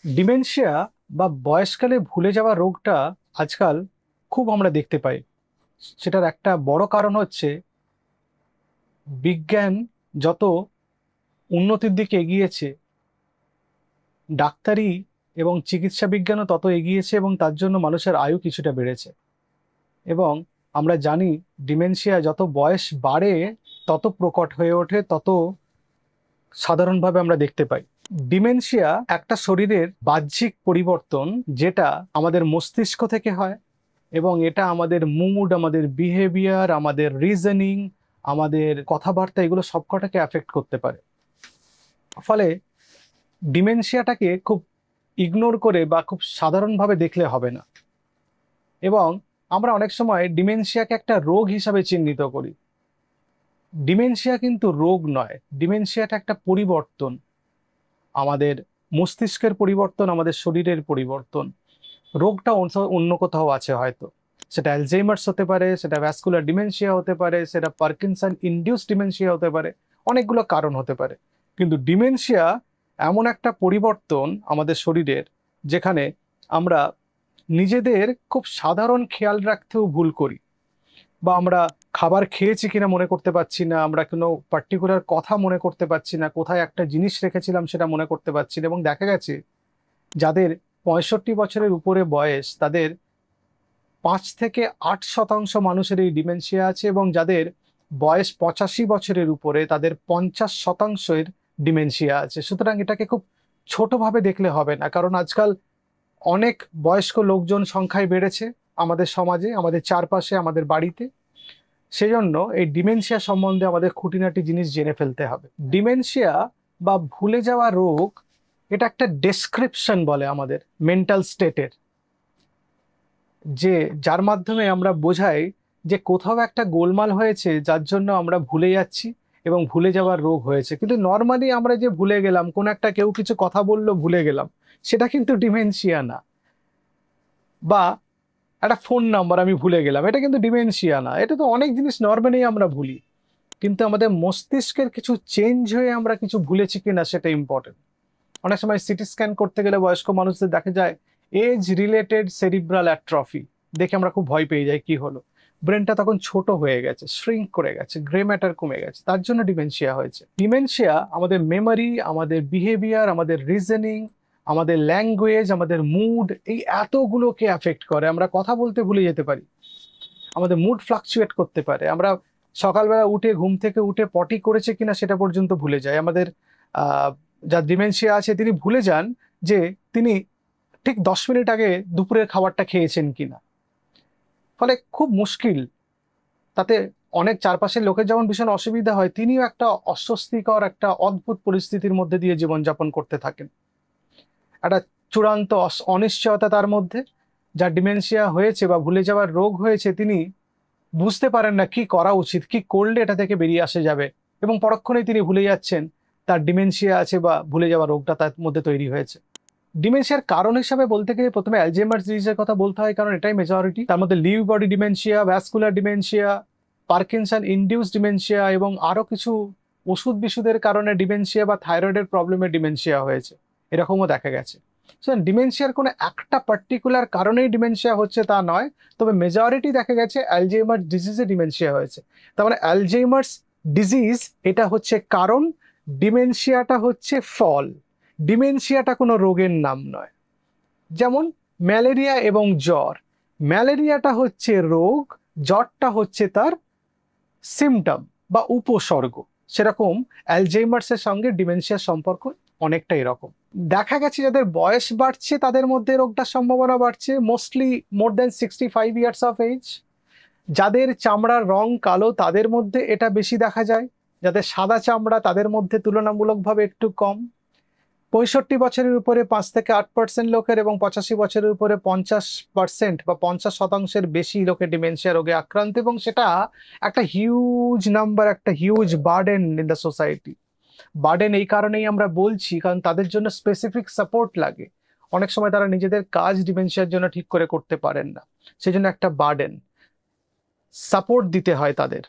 Dementia বা বয়সকালে ভুলে যাওয়া রোগটা আজকাল খুব আমরা দেখতে পাই। সেটার একটা বড় কারণ হচ্ছে বিজ্ঞান যত উন্নতির দিকে এগিয়েছে, ডাক্তারি এবং চিকিৎসা বিজ্ঞানও তত এগিয়েছে এবং তার জন্য মানুষের আয়ু কিছুটা বেড়েছে। এবং আমরা জানি ডিমেনশিয়া যত বয়স বাড়ে তত প্রকট হয়ে ওঠে, তত সাধারণভাবে আমরা দেখতে পাই। ডিমেনশিয়া একটা শরীরের বাহ্যিক পরিবর্তন, যেটা আমাদের মস্তিষ্ক থেকে হয় এবং এটা আমাদের মুড, আমাদের বিহেভিয়ার, আমাদের রিজনিং, আমাদের কথাবার্তা এগুলো সবকটাকে অ্যাফেক্ট করতে পারে। ফলে ডিমেনশিয়াটাকে খুব ইগনোর করে বা খুব সাধারণভাবে দেখলে হবে না। এবং আমরা অনেক সময় ডিমেনশিয়াকে একটা রোগ হিসাবে চিহ্নিত করি। ডিমেনশিয়া কিন্তু রোগ নয়, ডিমেনশিয়াটা একটা পরিবর্তন, আমাদের মস্তিষ্কের পরিবর্তন, আমাদের শরীরের পরিবর্তন। রোগটা অন্য কোথাও আছে হয়তো, সেটা অ্যালঝেইমার্স হতে পারে, সেটা ভ্যাসকুলার ডিমেনশিয়া হতে পারে, সেটা পার্কিনসন ইনডিউস ডিমেনশিয়া হতে পারে, অনেকগুলো কারণ হতে পারে। কিন্তু ডিমেনশিয়া এমন একটা পরিবর্তন আমাদের শরীরের, যেখানে আমরা নিজেদের খুব সাধারণ খেয়াল রাখতেও ভুল করি, বা আমরা খাবার খেয়েছি কিনা মনে করতে পারছি না, আমরা কোনো পার্টিকুলার কথা মনে করতে পারছি না, কোথায় একটা জিনিস রেখেছিলাম সেটা মনে করতে পারছি না। এবং দেখা গেছে যাদের 65 বছরের উপরে বয়স, তাদের 5 থেকে 8% মানুষের এই ডিমেনশিয়া আছে, এবং যাদের বয়স 85 বছরের উপরে তাদের 50% ডিমেনশিয়া আছে। সুতরাং এটাকে খুব ছোটভাবে দেখলে হবে না, কারণ আজকাল অনেক বয়স্ক লোকজন সংখ্যায় বেড়েছে আমাদের সমাজে, আমাদের চারপাশে, আমাদের বাড়িতে। সেজন্য এই ডিমেনশিয়া সম্বন্ধে আমাদের খুঁটিনাটি জিনিস জেনে ফেলতে হবে। ডিমেনশিয়া বা ভুলে যাওয়া রোগ, এটা একটা ডেসক্রিপশন বলে আমাদের মেন্টাল স্টেটের, যে যার মাধ্যমে আমরা বোঝাই যে কোথাও একটা গোলমাল হয়েছে যার জন্য আমরা ভুলে যাচ্ছি এবং ভুলে যাওয়ার রোগ হয়েছে। কিন্তু নর্মালি আমরা যে ভুলে গেলাম, কোন একটা কেউ কিছু কথা বললো ভুলে গেলাম, সেটা কিন্তু ডিমেনশিয়া না। বা একটা ফোন নাম্বার আমি ভুলে গেলাম, এটা কিন্তু ডিমেনশিয়া না। এটা তো অনেক জিনিস নর্মালি আমরা ভুলি, কিন্তু আমাদের মস্তিষ্কের কিছু চেঞ্জ হয়ে আমরা কিছু ভুলেছি কিনা সেটা ইম্পর্টেন্ট। অনেক সময় সিটি স্ক্যান করতে গেলে বয়স্ক মানুষদের দেখা যায় এজ রিলেটেড সেরিব্রাল অ্যাট্রফি, দেখে আমরা খুব ভয় পেয়ে যাই, কি হলো, ব্রেনটা তখন ছোট হয়ে গেছে, শ্রিঙ্ক করে গেছে, গ্রে ম্যাটার কমে গেছে, তার জন্য ডিমেনশিয়া হয়েছে। ডিমেনশিয়া আমাদের মেমোরি, আমাদের বিহেভিয়ার, আমাদের রিজনিং, আমাদের ল্যাঙ্গুয়েজ, আমাদের মুড, এই এতগুলোকে অ্যাফেক্ট করে। আমরা কথা বলতে ভুলে যেতে পারি, আমাদের মুড ফ্লাকচুয়েট করতে পারে, আমরা সকালবেলা উঠে ঘুম থেকে উঠে পটি করেছে কিনা সেটা পর্যন্ত ভুলে যাই। আমাদের যার ডিমেনশিয়া আছে তিনি ভুলে যান যে তিনি ঠিক 10 মিনিট আগে দুপুরের খাবারটা খেয়েছেন কিনা। ফলে খুব মুশকিল, তাতে অনেক চারপাশের লোকের যেমন ভীষণ অসুবিধা হয়, তিনিও একটা অস্বস্তিকর, একটা অদ্ভুত পরিস্থিতির মধ্যে দিয়ে জীবনযাপন করতে থাকেন। একটা চূড়ান্ত অনিশ্চয়তা তার মধ্যে। যার ডিমেনশিয়া হয়েছে বা ভুলে যাওয়ার রোগ হয়েছে, তিনি বুঝতে পারেন না কি করা উচিত, কি করলে এটা থেকে বেরিয়ে আসা যাবে, এবং পরক্ষণেই তিনি ভুলে যাচ্ছেন তার ডিমেনশিয়া আছে বা ভুলে যাওয়া রোগটা তার মধ্যে তৈরি হয়েছে। ডিমেনশিয়ার কারণ হিসাবে বলতে গেলে প্রথমে অ্যালঝেইমার্স ডিজিজের কথা বলতে হয়, কারণ এটাই মেজরিটি। তার মধ্যে Liu body dementia, vascular dementia, Parkinson induce dementia, এবং আরো কিছু ওষুধ বিষুধের কারণে ডিমেনশিয়া বা থাইরয়েডের প্রবলেমে ডিমেনশিয়া হয়েছে, এরকমও দেখা গেছে। ডিমেনশিয়ার কোনো একটা পার্টিকুলার কারণেই ডিমেনশিয়া হচ্ছে তা নয়, তবে মেজরিটি দেখা গেছে অ্যালঝেইমার্স ডিজিজে ডিমেনশিয়া হয়েছে। তার মানে অ্যালঝেইমার্স ডিজিজ এটা হচ্ছে কারণ, ডিমেনশিয়াটা হচ্ছে ফল। ডিমেনশিয়াটা কোনো রোগের নাম নয়। যেমন ম্যালেরিয়া এবং জ্বর, ম্যালেরিয়াটা হচ্ছে রোগ, জ্বরটা হচ্ছে তার সিমটম বা উপসর্গ। সেরকম অ্যালঝেইমার্সের সঙ্গে ডিমেনশিয়ার সম্পর্ক অনেকটা এরকম। দেখা গেছে যাদের বয়স বাড়ছে তাদের মধ্যে রোগটার সম্ভাবনা বাড়ছে, mostly more than 65 years of age. যাদের চামড়ার রং কালো তাদের মধ্যে এটা বেশি দেখা যায়, যাদের সাদা চামড়া তাদের মধ্যে তুলনামূলকভাবে একটু কম। 65 বছরের উপরে 5 থেকে 8% লোকের, এবং 85 বছরের উপরে 50% বা 50% বেশি লোকের ডিমেনশিয়া রোগে আক্রান্ত, এবং সেটা একটা হিউজ নাম্বার, একটা huge burden in the society. Burden এই কারণেই আমরা বলছি কারণ তাদের জন্য স্পেসিফিক সাপোর্ট লাগে। অনেক সময় তারা নিজেদের কাজ ডিমেনশিয়ার জন্য ঠিক করে করতে পারেন না, সেই জন্য একটা বার্ডেন, সাপোর্ট দিতে হয় তাদের।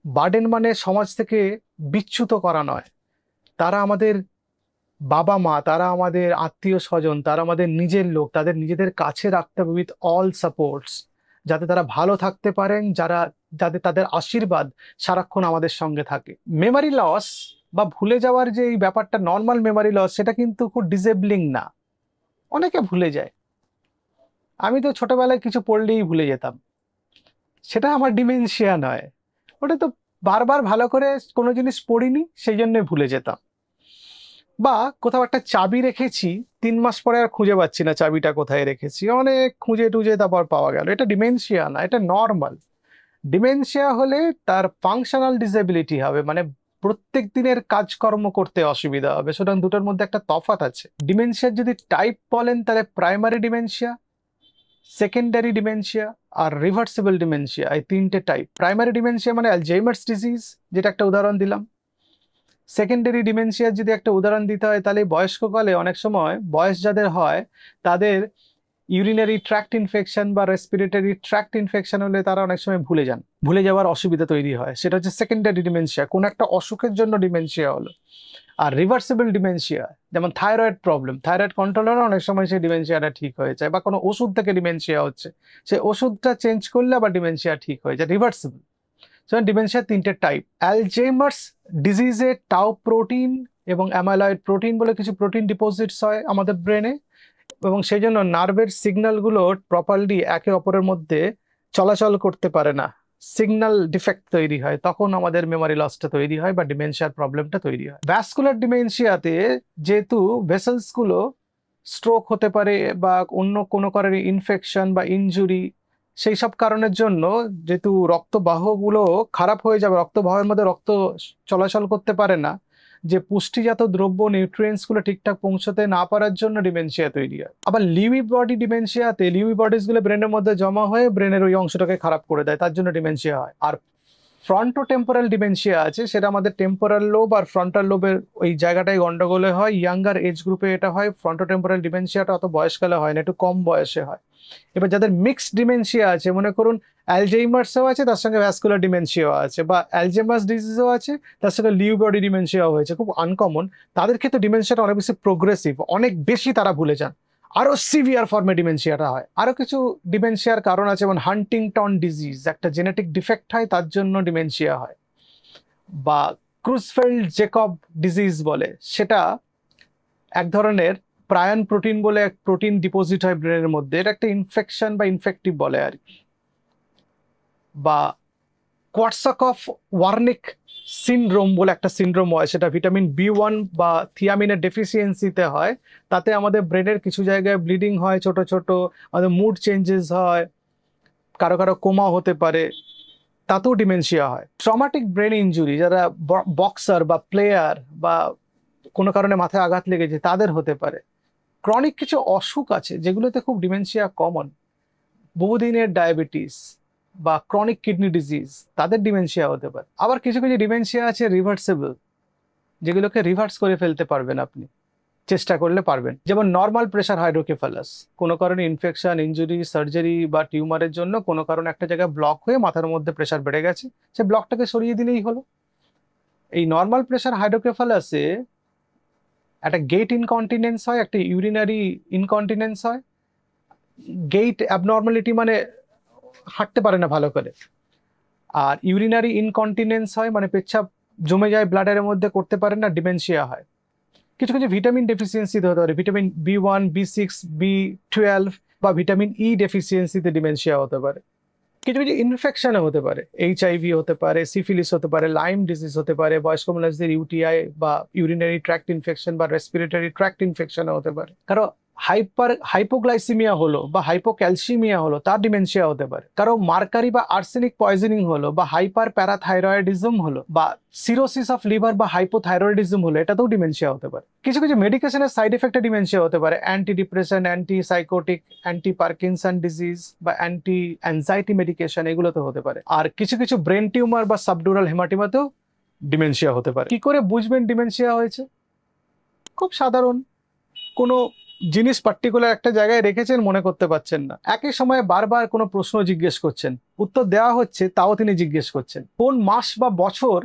বার্ডেন মানে সমাজ থেকে বিচ্যুত করা নয়, তারা আমাদের বাবা মা, তারা আমাদের আত্মীয় স্বজন, তারা আমাদের নিজের লোক, তাদের নিজেদের কাছে রাখতে হবে উইথ অল সাপোর্টস, যাতে তারা ভালো থাকতে পারেন, যাতে তাদের আশীর্বাদ সারাক্ষণ আমাদের সঙ্গে থাকে। মেমারি লস বা ভুলে যাওয়ার যে এই ব্যাপারটা, নর্মাল মেমারি লস, সেটা কিন্তু খুব ডিসেবলিং না। অনেকে ভুলে যায়। আমি তো ছোটবেলায় কিছু পড়লেই ভুলে যেতাম, সেটা আমার ডিমেনশিয়া নয়। ওটা তো বারবার ভালো করে কোনো জিনিস পড়িনি, সেই জন্য ভুলে যেতাম। বা কোথাও একটা চাবি রেখেছি, 3 মাস পরে আর খুঁজে পাচ্ছি না চাবিটা কোথায় রেখেছি, অনেক খুঁজে টুজে তারপর পাওয়া গেল। এটা ডিমেনশিয়া না, এটা নর্মাল। ডিমেনশিয়া হলে তার ফাংশনাল ডিসেবিলিটি হবে, মানে প্রত্যেক দিনের কাজকর্ম করতে অসুবিধা হবে। সুতরাং দুটোর মধ্যে একটা তফাৎ আছে। ডিমেনশিয়ার যদি টাইপ বলেন, তাহলে প্রাইমারি ডিমেনশিয়া, সেকেন্ডারি ডিমেনশিয়া আর রিভার্সিবল ডিমেনশিয়া, এই 3টে টাইপ। প্রাইমারি ডিমেনশিয়া মানে অ্যালঝেইমার্স ডিজিজ, যেটা একটা উদাহরণ দিলাম। সেকেন্ডারি ডিমেনশিয়ার যদি একটা উদাহরণ দিতে হয়, তাহলে বয়স্ককালে অনেক সময় বয়স যাদের হয়, তাদের ইউরিনারি ট্র্যাক্ট ইনফেকশন বা রেসপিরেটরি ট্র্যাক্ট ইনফেকশন হলে তারা অনেক সময় ভুলে যান, ভুলে যাওয়ার অসুবিধা তৈরি হয়। সেটা হচ্ছে সেকেন্ডারি ডিমেনশিয়া, কোন একটা অসুখের জন্য ডিমেনশিয়া হলো। আর রিভার্সিবল ডিমেনশিয়া, যেমন থাইরয়েড প্রবলেম, থাইরয়েড কন্ট্রোল হলে অনেক সময় সেই ডিমেনশিয়াটা ঠিক হয়ে যায়। বা কোনো ওষুধ থেকে ডিমেনশিয়া হচ্ছে, সেই ওষুধটা চেঞ্জ করলে আবার ডিমেনশিয়া ঠিক হয়ে যায়, রিভার্সিবল। ডিমেনশিয়া 3টে টাইপ। অ্যালঝেইমার্স ডিজিজে টাউ প্রোটিন এবং অ্যামাইলয়েড প্রোটিন বলে কিছু প্রোটিন ডিপোজিটস হয় আমাদের ব্রেনে, এবং সেই জন্য নার্ভের সিগন্যালগুলো প্রপারলি একে অপরের মধ্যে চলাচল করতে পারে না, সিগন্যাল ডিফেক্ট তৈরি হয়, তখন আমাদের মেমোরি লসটা তৈরি হয় বা ডিমেনশিয়ার প্রবলেমটা তৈরি হয়। ভ্যাসকুলার ডিমেনশিয়াতে যেহেতু ভেসেলস গুলো স্ট্রোক হতে পারে বা অন্য কোনো কারণে ইনফেকশন বা ইনজুরি, সেই সব কারণের জন্য যেহেতু রক্তবাহগুলো খারাপ হয়ে যাবে, রক্তবাহের মধ্যে রক্ত চলাচল করতে পারে না, যে পুষ্টিজাত দ্রব্য নিউট্রিয়েন্টস গুলো ঠিকঠাক পৌঁছতে না পারার জন্য ডিমেনশিয়া তৈরি হয়। আবার লিউই বডি ডিমেনশিয়াতে লিউই বডিস গুলো ব্রেনের মধ্যে জমা হয়ে ব্রেনের ওই অংশটাকে খারাপ করে দেয়, তার জন্য ডিমেনশিয়া হয়। আর ফ্রন্টো টেম্পোরাল ডিমেনশিয়া আছে, সেটা আমাদের টেম্পোরাল লোব আর ফ্রন্টাল লোবের ওই জায়গাটায় গন্ডগোলে হয়, ইয়াঙ্গার এজ গ্রুপে এটা হয়। ফ্রন্টো টেম্পোরাল ডিমেনশিয়াটা অত বয়সকালে হয় না, একটু কম বয়সে হয়। এবার যাদের মিক্সড ডিমেনশিয়া আছে, মনে করুন অ্যালঝেইমার্সও আছে তার সঙ্গে ভ্যাসকুলার ডিমেনশিয়াও আছে, বা অ্যালঝেইমার্স ডিজিজও আছে তার সঙ্গে লিউ বডি ডিমেনশিয়াও হয়েছে, খুব আনকমন, তাদের ক্ষেত্রে ডিমেনশিয়াটা অনেক বেশি প্রোগ্রেসিভ, অনেক বেশি তারা ভুলে যান, আরো সিভিয়ার ফর্মে ডিমেনশিয়াটা হয়। আরো কিছু ডিমেনশিয়ার কারণ আছে, যেমন হান্টিংটন ডিজিজ, একটা জেনেটিক ডিফেক্ট হয়, তার জন্য ডিমেনশিয়া হয়। বা ক্রুজফেল্ড জেকব ডিজিজ বলে, সেটা এক ধরনের প্রায়ন প্রোটিন বলে এক প্রোটিন ডিপোজিট হয় ব্রেনের মধ্যে, এটা একটা ইনফেকশন বা ইনফেক্টিভ বলে আর কি। বা কোয়াটসাকফ ওয়ার্নিক সিনড্রোম বলে একটা সিনড্রোম হয়, সেটা ভিটামিন B1 বা থিয়ামিনের ডেফিসিয়েন্সিতে হয়। তাতে আমাদের ব্রেনের কিছু জায়গায় ব্লিডিং হয়, ছোট ছোট, আমাদের মুড চেঞ্জেস হয়, কারো কারো কোমা হতে পারে, তাতেও ডিমেনশিয়া হয়। ট্রমাটিক ব্রেন ইনজুরি, যারা বক্সার বা প্লেয়ার বা কোনো কারণে মাথায় আঘাত লেগেছে, তাদের হতে পারে। ক্রনিক কিছু অসুখ আছে যেগুলোতে খুব ডিমেনশিয়া কমন, বহুদিনের ডায়াবেটিস বা ক্রনিক কিডনি ডিজিজ, তাদের ডিমেনশিয়া হতে পারে। আবার কিছু কিছু ডিমেনশিয়া আছে রিভার্সেবল, যেগুলোকে রিভার্স করে ফেলতে পারবেন আপনি, চেষ্টা করলে পারবেন। যেমন নর্মাল প্রেশার হাইড্রোকেফালাস, কোনো কারণে ইনফেকশন, ইনজুরি, সার্জারি বা টিউমারের জন্য কোনো কারণে একটা জায়গায় ব্লক হয়ে মাথার মধ্যে প্রেশার বেড়ে গেছে, সে ব্লকটাকে সরিয়ে দিলেই হলো। এই নর্মাল প্রেশার হাইড্রোকেফালাসে একটা গেট ইনকন্টিনেন্স হয়, একটা ইউরিনারি ইনকন্টিনেন্স হয়। গেট অ্যাবনর্মালিটি মানে হাঁটতে পারে না ভালো করে, আর ইউরিনারি ইনকন্টিনেন্স হয় মানে পেচ্ছাপ জমে যায় ব্লাডের মধ্যে, করতে পারে না, ডিমেনশিয়া হয়। কিছু কিছু ভিটামিন ডেফিসিয়েন্সিতে হতে পারে, ভিটামিন B1, B6, B12 বা ভিটামিন ই ডেফিসিয়েন্সিতে ডিমেনশিয়া হতে পারে। কিছু কিছু ইনফেকশনে হতে পারে, HIV হতে পারে, সিফিলিস হতে পারে, লাইম ডিজিজ হতে পারে, বয়স্ক মহিলাদের UTI বা ইউরিনারি ট্র্যাক্ট ইনফেকশন বা রেসপিরেটরি ট্র্যাক্ট ইনফেকশন হতে পারে। কারণ হাইপোগ্লাইসিমিয়া হলো বা হাইপোক্যালসিমিয়া হলো, তার ডিমেনশিয়া হতে পারে। কারো মার্কারি বা আর্সেনিক পয়জনিং হলো, বা হাইপার প্যারাথাইরয়েডিজম হলো, বা সিরোসিস অফ লিভার বা হাইপোথাইরয়েডিজম হলো, এটাতেও ডিমেনশিয়া হতে পারে। কিছু কিছু মেডিকেশনের সাইড এফেক্টে ডিমেনশিয়া হতে পারে, anti depression, anti psychotic, anti Parkinson disease বা অ্যান্টি অ্যাংজাইটি মেডিকেশন, এগুলোতে হতে পারে। আর কিছু কিছু ব্রেন টিউমার বা সাবডুরাল হেমাটিমাতেও ডিমেনশিয়া হতে পারে। কি করে বুঝবেন ডিমেনশিয়া হয়েছে? খুব সাধারণ, কোনো জিনিস পার্টিকুলার একটা জায়গায় রেখেছেন, মনে করতে পারছেন না, একই সময়ে বারবার কোনো প্রশ্ন জিজ্ঞেস করছেন, উত্তর দেওয়া হচ্ছে তাও তিনি জিজ্ঞেস করছেন, কোন মাস বা বছর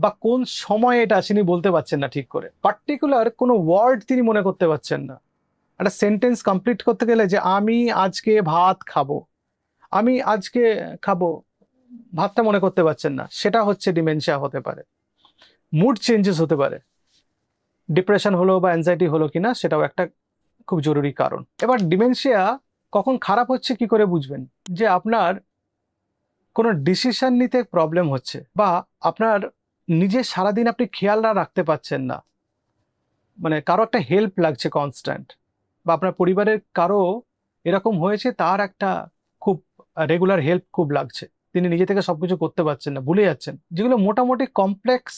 বা কোন সময় এটা তিনি বলতে পারছেন না ঠিক করে, পার্টিকুলার কোনো ওয়ার্ড তিনি মনে করতে পারছেন না। একটা সেন্টেন্স কমপ্লিট করতে গেলে যে আমি আজকে ভাত খাবো, আমি আজকে খাবো, ভাতটা মনে করতে পারছেন না, সেটা হচ্ছে ডিমেনশিয়া হতে পারে। মুড চেঞ্জেস হতে পারে, ডিপ্রেশন হলো বা অ্যাংজাইটি হলো কিনা সেটাও একটা খুব জরুরি কারণ। এবার ডিমেনশিয়া কখন খারাপ হচ্ছে কি করে বুঝবেন? যে আপনার কোনো ডিসিশন নিতে প্রবলেম হচ্ছে, বা আপনার নিজের সারাদিন আপনি খেয়াল না রাখতে পারছেন না, মানে কারো একটা হেল্প লাগছে কনস্ট্যান্ট, বা আপনার পরিবারের কারো এরকম হয়েছে তার একটা খুব রেগুলার হেল্প খুব লাগছে, তিনি নিজে থেকে সবকিছু করতে পারছেন না, ভুলে যাচ্ছেন। যেগুলো মোটামুটি কমপ্লেক্স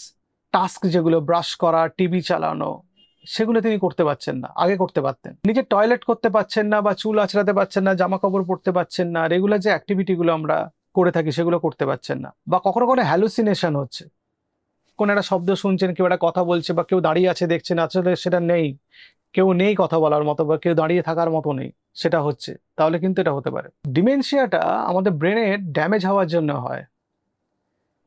টাস্ক, যেগুলো ব্রাশ করা, টিভি চালানো, সেগুলো তিনি করতে পারছেন না, আগে করতে পারতেন। নিজে টয়লেট করতে পারছেন না, বা চুল আঁচড়াতে পারছেন না, জামা কাপড় পরতে পারছেন না, রেগুলার যে অ্যাক্টিভিটিগুলো আমরা করে থাকি সেগুলো করতে পারছেন না। বা কখনো কখনো হ্যালুসিনেশন হচ্ছে, কোন একটা শব্দ শুনছেন, কেউ একটা কথা বলছে, বা কেউ দাঁড়িয়ে আছে দেখছেন, আসলে সেটা নেই, কেউ নেই কথা বলার মতো, বা কেউ দাঁড়িয়ে থাকার মতো নেই, সেটা হচ্ছে, তাহলে কিন্তু এটা হতে পারে। ডিমেনশিয়াটা আমাদের ব্রেনের ড্যামেজ হওয়ার জন্য হয়।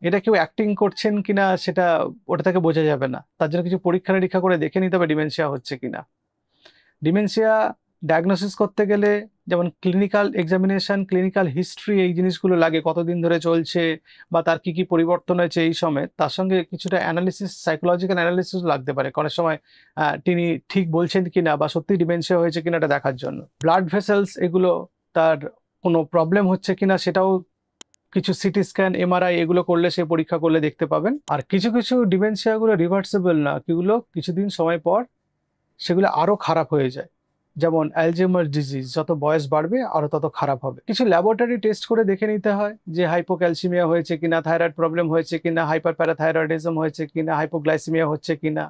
এটা কেউ অ্যাক্টিং করছেন কিনা সেটা ওটা থেকে বোঝা যাবে না, তার জন্য কিছু পরীক্ষা নিরীক্ষা করে দেখে নিতে হবে ডিমেনশিয়া হচ্ছে কিনা। ডিমেনশিয়া ডায়াগনোসিস করতে গেলে যেমন ক্লিনিক্যাল এক্সামিনেশন, ক্লিনিক্যাল হিস্ট্রি, এই জিনিসগুলো লাগে, কতদিন ধরে চলছে বা তার কি কি পরিবর্তন হয়েছে এই সময়, তার সঙ্গে কিছুটা অ্যানালিসিস, সাইকোলজিক্যাল অ্যানালিসিস লাগতে পারে অনেক সময়, তিনি ঠিক বলছেন কিনা বা সত্যি ডিমেনশিয়া হয়েছে কিনা এটা দেখার জন্য। ব্লাড ভেসেলস এগুলো তার কোনো প্রবলেম হচ্ছে কিনা সেটাও কিছু সিটি স্ক্যান, এমআরআই এগুলো করলে, সে পরীক্ষা করলে দেখতে পাবেন। আর কিছু কিছু ডিমেনশিয়াগুলো রিভার্সেবল না, কিগুলো কিছুদিন সময় পর সেগুলো আরো খারাপ হয়ে যায়, যেমন অ্যালজেইমার ডিজিজ, যত বয়স বাড়বে আরো তত খারাপ হবে। কিছু ল্যাবরেটরি টেস্ট করে দেখে নিতে হয় যে হাইপোক্যালসিমিয়া হয়েছে কিনা, থাইরয়েড প্রবলেম হয়েছে কিনা, হাইপার প্যারাথাইরয়েডিজম হয়েছে কিনা, হাইপোগ্লাইসিমিয়া হচ্ছে কিনা।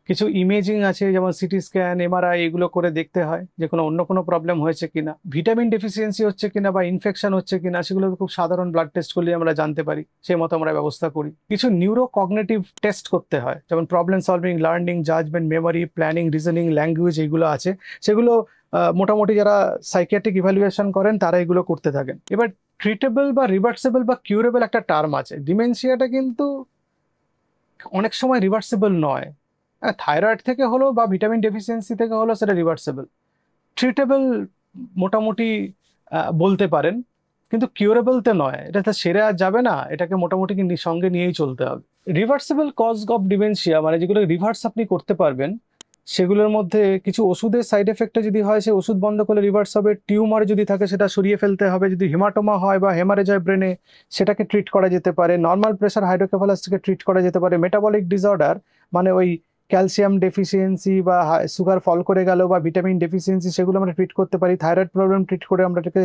কিছু ইমেজিং আছে যেমন সিটি স্ক্যান, এমআরআই, এগুলো করে দেখতে হয় যে কোনো অন্য কোনো প্রবলেম হয়েছে কিনা, ভিটামিন ডেফিসিয়েন্সি হচ্ছে কিনা বা ইনফেকশন হচ্ছে কিনা, সেগুলো খুব সাধারণ ব্লাড টেস্ট করলে আমরা জানতে পারি, সেই মতো আমরা ব্যবস্থা করি। কিছু নিউরো কগনিটিভ টেস্ট করতে হয়, যেমন problem solving, learning, judgment, memory, planning, reasoning, language, এইগুলো আছে, সেগুলো মোটামুটি যারা সাইকিয়াট্রিক ইভ্যালুয়েশন করেন তারা এগুলো করতে থাকেন। এবার ট্রিটেবল বা রিভার্সেবল বা কিউরেবল একটা টার্ম আছে। ডিমেনশিয়াটা কিন্তু অনেক সময় রিভার্সেবল নয়, থাইরয়েড থেকে হলো বা ভিটামিন ডেফিসিয়েন্সি থেকে হলো সেটা রিভার্সেবল। ট্রিটেবল মোটামুটি বলতে পারেন, কিন্তু কিউরেবল তো নয়, এটা তো সেরে আর যাবে না, এটাকে মোটামুটি সঙ্গে নিয়েই চলতে হবে। রিভার্সেবল কজ অফ ডিমেনশিয়া মানে যেগুলো রিভার্স আপনি করতে পারবেন, সেগুলোর মধ্যে কিছু ওষুধের সাইড এফেক্টে যদি হয় সে ওষুধ বন্ধ করলে রিভার্স হবে, টিউমার যদি থাকে সেটা সরিয়ে ফেলতে হবে, যদি হিমাটোমা হয় বা হেমারেজ হয় ব্রেনে সেটাকে ট্রিট করা যেতে পারে, নর্মাল প্রেশার হাইড্রোকেফালাসকে ট্রিট করা যেতে পারে, মেটাবলিক ডিসঅর্ডার মানে ওই ক্যালসিয়াম ডেফিসিয়েন্সি বা সুগার ফল করে গেল বা ভিটামিন ডেফিসিয়েন্সি, সেগুলো আমরা ট্রিট করতে পারি, থাইরয়েড প্রবলেম ট্রিট করে আমরা এটাকে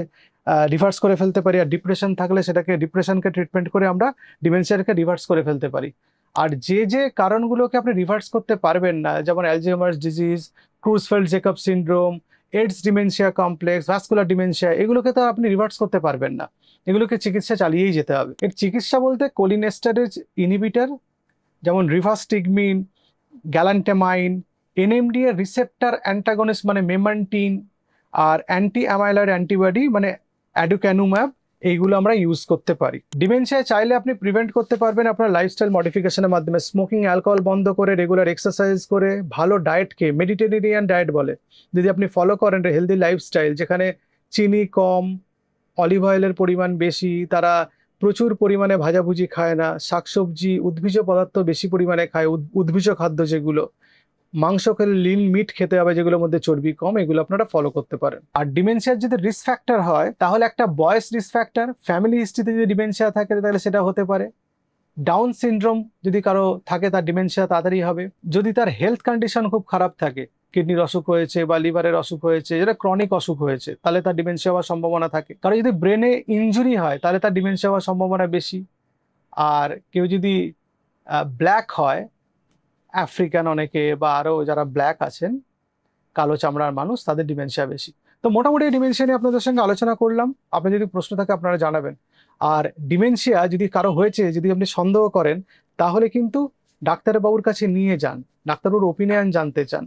রিভার্স করে ফেলতে পারি, আর ডিপ্রেশন থাকলে সেটাকে ডিপ্রেশনকে ট্রিটমেন্ট করে আমরা ডিমেনশিয়াকে রিভার্স করে ফেলতে পারি। আর যে যে কারণগুলোকে আপনি রিভার্স করতে পারবেন না, যেমন Alzheimer's disease, Creutzfeldt Jakob syndrome, AIDS dementia complex, vascular dementia, এগুলোকে তো আপনি রিভার্স করতে পারবেন না, এগুলোকে চিকিৎসা চালিয়েই যেতে হবে। এর চিকিৎসা বলতে কোলিনেস্টারেজ ইনহিবিটর যেমন রিভাস্টিগমিন, গ্যালান্টামাইন, এনএমডিএ রিসেপ্টর অ্যান্টাগনিস্ট মানে মেমান্টিন, আর অ্যান্টি অ্যামাইলয়েড অ্যান্টিবডি মানে অ্যাডুক্যানুম্যাব, এইগুলো আমরা ইউজ করতে পারি। ডিমেনশিয়া চাইলে আপনি প্রিভেন্ট করতে পারবেন আপনার লাইফস্টাইল মডিফিকেশনের মাধ্যমে, স্মোকিং, অ্যালকোহল বন্ধ করে, রেগুলার এক্সারসাইজ করে, ভালো ডায়েট খেয়ে, মেডিটেরিয়ান ডায়েট বলে, যদি আপনি ফলো করেন হেলদি লাইফস্টাইল যেখানে চিনি কম, অলিভ অয়েলের পরিমাণ বেশি, তারা প্রচুর পরিমাণে ভাজাভুজি খায় না, শাকসবজি, উদ্ভিজ পদার্থ বেশি পরিমাণে খায়, উদ্ভিজ খাদ্য যেগুলো, মাংস খেলে লিন মিট খেতে হবে যেগুলোর মধ্যে চর্বি কম, এগুলো আপনারা ফলো করতে পারেন। আর ডিমেনশিয়ার যদি রিস্ক ফ্যাক্টর হয় তাহলে একটা বয়স রিস্ক ফ্যাক্টর, ফ্যামিলি হিস্ট্রিতে যদি ডিমেনশিয়া থাকে তাহলে সেটা হতে পারে, ডাউন সিনড্রোম যদি কারো থাকে তার ডিমেনশিয়া তাড়াতাড়ি হবে, যদি তার হেলথ কন্ডিশন খুব খারাপ থাকে, কিডনির অসুখ হয়েছে বা লিভারের অসুখ হয়েছে, যেটা ক্রনিক অসুখ হয়েছে, তাহলে তার ডিমেনশিয়া হওয়ার সম্ভাবনা থাকে। কারণ যদি ব্রেনে ইনজুরি হয় তাহলে তার ডিমেনশিয়া হওয়ার সম্ভাবনা বেশি। আর কেউ যদি ব্ল্যাক হয়, আফ্রিকান অনেকে বা আরো যারা ব্ল্যাক আছেন, কালো চামড়ার মানুষ, তাদের ডিমেনশিয়া বেশি। তো মোটামুটি ডিমেনশিয়া নিয়ে আপনাদের সঙ্গে আলোচনা করলাম, আপনার যদি প্রশ্ন থাকে আপনারা জানাবেন। আর ডিমেনশিয়া যদি কারো হয়েছে, যদি আপনি সন্দেহ করেন, তাহলে কিন্তু ডাক্তারবাবুর কাছে নিয়ে যান, ডাক্তারবাবুর ওপিনিয়ন জানতে চান।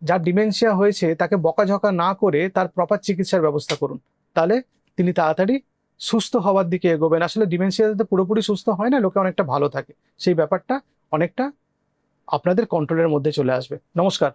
যার ডিমেনশিয়া হয়েছে তাকে বকাঝকা না করে তার প্রপার চিকিৎসার ব্যবস্থা করুন, তাহলে তিনি তাড়াতাড়ি সুস্থ হওয়ার দিকে এগোবেন। আসলে ডিমেনশিয়াতে পুরোপুরি সুস্থ হয় না, লোকে অনেকটা ভালো থাকে, সেই ব্যাপারটা অনেকটা আপনাদের কন্ট্রোলের মধ্যে চলে আসবে। নমস্কার।